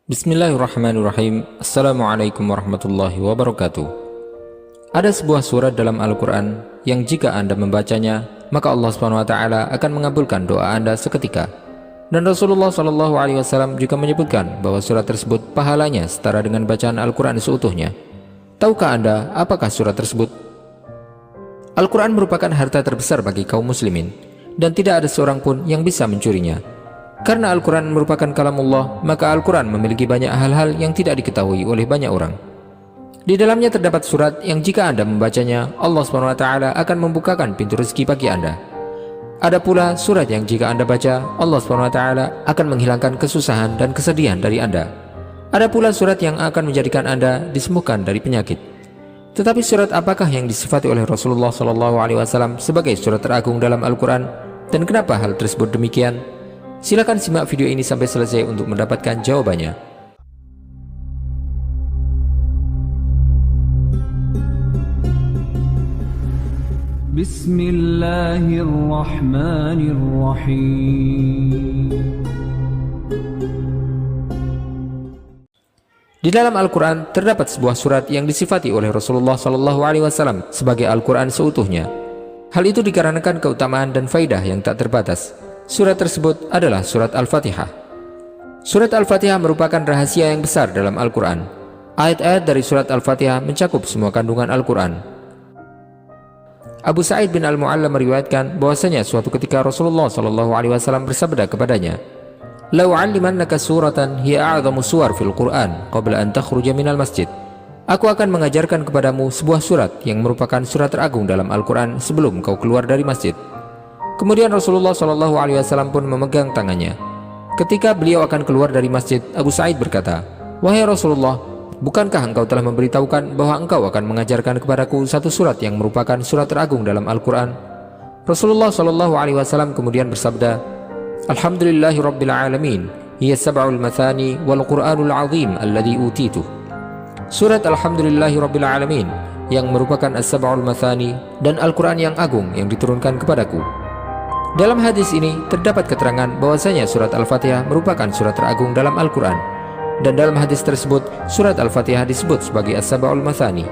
Bismillahirrahmanirrahim. Assalamualaikum warahmatullahi wabarakatuh. Ada sebuah surat dalam Al-Quran yang jika Anda membacanya, maka Allah SWT akan mengabulkan doa Anda seketika. Dan Rasulullah SAW juga menyebutkan bahwa surat tersebut pahalanya setara dengan bacaan Al-Quran seutuhnya. Tahukah Anda apakah surat tersebut? Al-Quran merupakan harta terbesar bagi kaum muslimin, dan tidak ada seorang pun yang bisa mencurinya. Karena Al-Quran merupakan kalamullah, maka Al-Quran memiliki banyak hal-hal yang tidak diketahui oleh banyak orang. Di dalamnya terdapat surat yang jika Anda membacanya, Allah SWT akan membukakan pintu rezeki bagi Anda. Ada pula surat yang jika Anda baca, Allah SWT akan menghilangkan kesusahan dan kesedihan dari Anda. Ada pula surat yang akan menjadikan Anda disembuhkan dari penyakit. Tetapi surat apakah yang disifati oleh Rasulullah SAW sebagai surat teragung dalam Al-Quran, dan kenapa hal tersebut demikian? Silakan simak video ini sampai selesai untuk mendapatkan jawabannya. Bismillahirrahmanirrahim. Di dalam Al-Quran terdapat sebuah surat yang disifati oleh Rasulullah SAW sebagai Al-Quran seutuhnya. Hal itu dikarenakan keutamaan dan faidah yang tak terbatas. Surat tersebut adalah surat Al-Fatihah. Surat Al-Fatihah merupakan rahasia yang besar dalam Al-Quran. Ayat-ayat dari surat Al-Fatihah mencakup semua kandungan Al-Quran. Abu Sa'id bin Al-Mu'alla meriwayatkan bahwasanya suatu ketika Rasulullah SAW bersabda kepadanya, "Lau 'allimannaka suratan hiya a'zamu suwar fil Qur'an qabla an takhruja minal masjid." Aku akan mengajarkan kepadamu sebuah surat yang merupakan surat teragung dalam Al-Quran sebelum kau keluar dari masjid. Kemudian Rasulullah SAW pun memegang tangannya. Ketika beliau akan keluar dari masjid, Abu Sa'id berkata, "Wahai Rasulullah, bukankah engkau telah memberitahukan bahwa engkau akan mengajarkan kepadaku satu surat yang merupakan surat teragung dalam Al-Quran?" Rasulullah SAW kemudian bersabda, "Alhamdulillahi Rabbil Alamin, hiya sab'ul mathani wal Qur'anul azim alladhi utitu." Surat Alhamdulillahi Rabbil Alamin yang merupakan as-sab'ul mathani dan Al-Quran yang agung yang diturunkan kepadaku. Dalam hadis ini terdapat keterangan bahwasanya surat Al-Fatihah merupakan surat teragung dalam Al-Quran. Dan dalam hadis tersebut, surat Al-Fatihah disebut sebagai As-Sab'ul Mathani.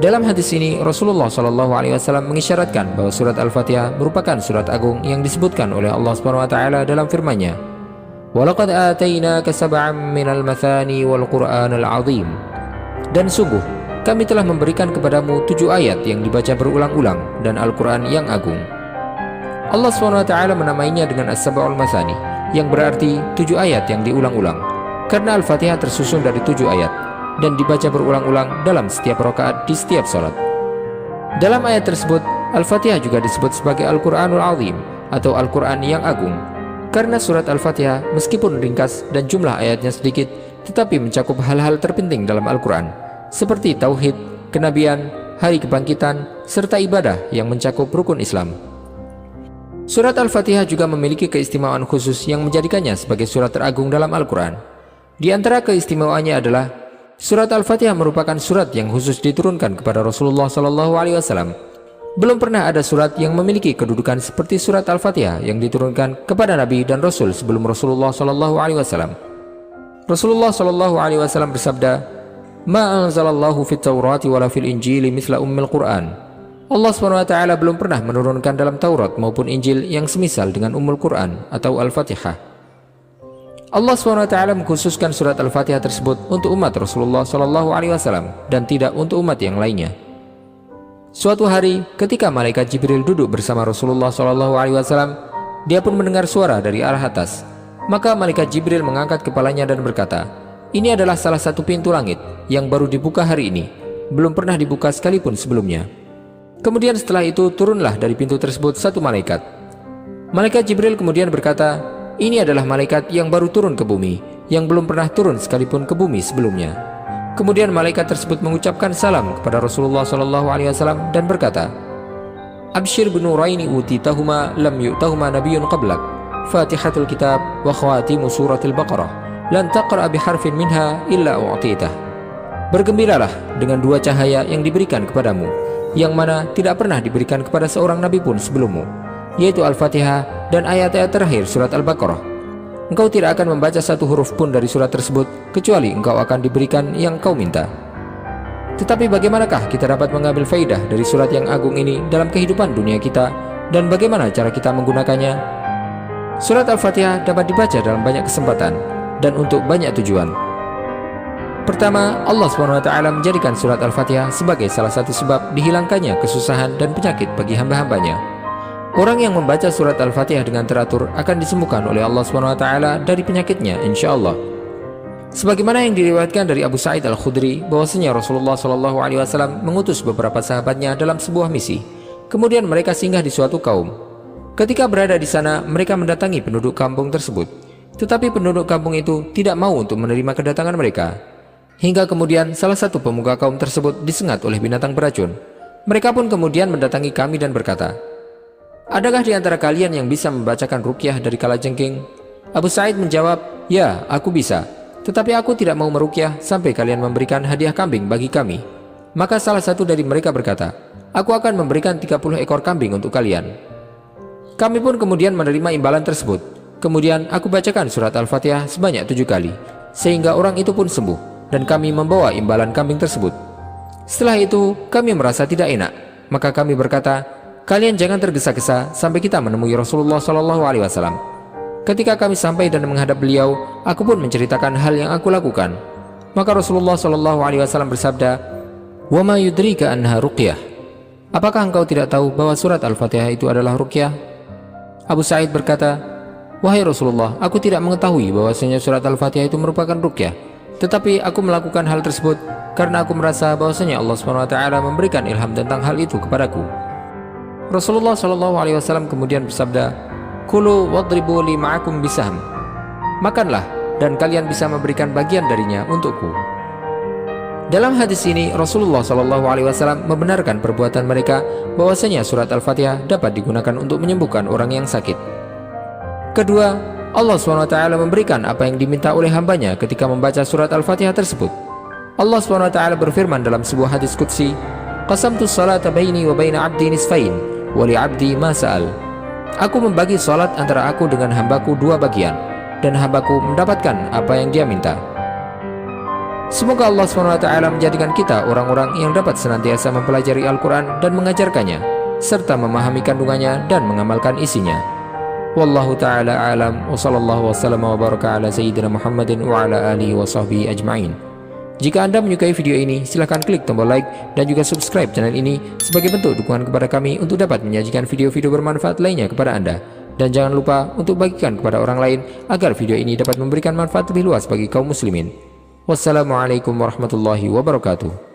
Dalam hadis ini, Rasulullah SAW mengisyaratkan bahwa surat Al-Fatihah merupakan surat agung yang disebutkan oleh Allah SWT dalam firman-Nya, "Walaqad atainaka sab'an minal mathani wal Qur'anal azim." Dan sungguh, kami telah memberikan kepadamu 7 ayat yang dibaca berulang-ulang dan Al-Quran yang agung. Allah SWT menamainya dengan As-Sab'ul Mathani, yang berarti 7 ayat yang diulang-ulang, karena Al-Fatihah tersusun dari 7 ayat dan dibaca berulang-ulang dalam setiap rakaat di setiap sholat. Dalam ayat tersebut, Al-Fatihah juga disebut sebagai Al-Quranul Azim atau Al-Quran yang agung, karena surat Al-Fatihah meskipun ringkas dan jumlah ayatnya sedikit, tetapi mencakup hal-hal terpenting dalam Al-Quran, seperti tauhid, kenabian, hari kebangkitan, serta ibadah yang mencakup rukun Islam. Surat Al-Fatihah juga memiliki keistimewaan khusus yang menjadikannya sebagai surat teragung dalam Al-Quran. Di antara keistimewaannya adalah surat Al-Fatihah merupakan surat yang khusus diturunkan kepada Rasulullah SAW. Belum pernah ada surat yang memiliki kedudukan seperti surat Al-Fatihah yang diturunkan kepada Nabi dan Rasul sebelum Rasulullah SAW. Rasulullah SAW bersabda, "Ma anzalallahu fit Taurati wala fil Injili mithla ummil Qur'an." Allah SWT belum pernah menurunkan dalam Taurat maupun Injil yang semisal dengan Ummul Quran atau Al-Fatihah. Allah SWT mengkhususkan surat Al-Fatihah tersebut untuk umat Rasulullah SAW dan tidak untuk umat yang lainnya. Suatu hari ketika malaikat Jibril duduk bersama Rasulullah SAW, dia pun mendengar suara dari arah atas. Maka malaikat Jibril mengangkat kepalanya dan berkata, "Ini adalah salah satu pintu langit yang baru dibuka hari ini, belum pernah dibuka sekalipun sebelumnya." Kemudian setelah itu turunlah dari pintu tersebut satu malaikat. Malaikat Jibril kemudian berkata, "Ini adalah malaikat yang baru turun ke bumi, yang belum pernah turun sekalipun ke bumi sebelumnya." Kemudian malaikat tersebut mengucapkan salam kepada Rasulullah SAW dan berkata, "Abshir binuraini utitahuma lam yu'tahuma nabiyyun qablak, Fatihatul Kitab wa khawatimu suratil Baqarah, lan taqra' biharfin minha illa u'titah." Bergembiralah dengan 2 cahaya yang diberikan kepadamu, yang mana tidak pernah diberikan kepada seorang nabi pun sebelummu, yaitu Al-Fatihah dan ayat-ayat terakhir surat Al-Baqarah. engkau tidak akan membaca satu huruf pun dari surat tersebut kecuali engkau akan diberikan yang kau minta. Tetapi bagaimanakah kita dapat mengambil faidah dari surat yang agung ini dalam kehidupan dunia kita, dan bagaimana cara kita menggunakannya? Surat Al-Fatihah dapat dibaca dalam banyak kesempatan dan untuk banyak tujuan. Pertama, Allah SWT menjadikan surat Al-Fatihah sebagai salah satu sebab dihilangkannya kesusahan dan penyakit bagi hamba-hambanya. Orang yang membaca surat Al-Fatihah dengan teratur akan disembuhkan oleh Allah SWT dari penyakitnya, insya Allah. Sebagaimana yang diriwayatkan dari Abu Sa'id Al-Khudri bahwasanya Rasulullah SAW mengutus beberapa sahabatnya dalam sebuah misi. Kemudian mereka singgah di suatu kaum. Ketika berada di sana, mereka mendatangi penduduk kampung tersebut. Tetapi penduduk kampung itu tidak mau untuk menerima kedatangan mereka. Hingga kemudian salah satu pemuka kaum tersebut disengat oleh binatang beracun. Mereka pun kemudian mendatangi kami dan berkata, "Adakah di antara kalian yang bisa membacakan ruqyah dari kalajengking?" Abu Sa'id menjawab, "Ya, aku bisa. Tetapi aku tidak mau meruqyah sampai kalian memberikan hadiah kambing bagi kami." Maka salah satu dari mereka berkata, "Aku akan memberikan 30 ekor kambing untuk kalian." Kami pun kemudian menerima imbalan tersebut. Kemudian aku bacakan surat Al-Fatihah sebanyak 7 kali, sehingga orang itu pun sembuh, dan kami membawa imbalan kambing tersebut. Setelah itu kami merasa tidak enak, maka kami berkata, "Kalian jangan tergesa-gesa sampai kita menemui Rasulullah SAW." Ketika kami sampai dan menghadap beliau, aku pun menceritakan hal yang aku lakukan. Maka Rasulullah SAW bersabda, "Wa ma yudrika anha ruqyah?" Apakah engkau tidak tahu bahwa surat Al-Fatihah itu adalah ruqyah? Abu Sa'id berkata, "Wahai Rasulullah, aku tidak mengetahui bahwasanya surat Al-Fatihah itu merupakan ruqyah. Tetapi aku melakukan hal tersebut karena aku merasa bahwasanya Allah SWT memberikan ilham tentang hal itu kepadaku." Rasulullah SAW kemudian bersabda, "Kulu wadribu li ma'akum bisahm." Makanlah dan kalian bisa memberikan bagian darinya untukku. Dalam hadis ini Rasulullah SAW membenarkan perbuatan mereka bahwasanya surat Al-Fatihah dapat digunakan untuk menyembuhkan orang yang sakit. Kedua, Allah SWT memberikan apa yang diminta oleh hambanya ketika membaca surat Al-Fatihah tersebut. Allah SWT berfirman dalam sebuah hadis qudsi, "Qasamtu salata baini wa baina 'abdi nisfain wa li 'abdi ma sa'al." Aku membagi salat antara aku dengan hambaku 2 bagian, dan hambaku mendapatkan apa yang dia minta. Semoga Allah SWT menjadikan kita orang-orang yang dapat senantiasa mempelajari Al-Quran dan mengajarkannya, serta memahami kandungannya dan mengamalkan isinya. Wallahu ta'ala alam, wa sallallahu wa sallam wa baraka ala sayyidina Muhammadin wa ala alihi wa sahbihi ajma'in. Jika Anda menyukai video ini, silahkan klik tombol like dan juga subscribe channel ini sebagai bentuk dukungan kepada kami untuk dapat menyajikan video-video bermanfaat lainnya kepada Anda. Dan jangan lupa untuk bagikan kepada orang lain agar video ini dapat memberikan manfaat lebih luas bagi kaum muslimin. Wassalamualaikum warahmatullahi wabarakatuh.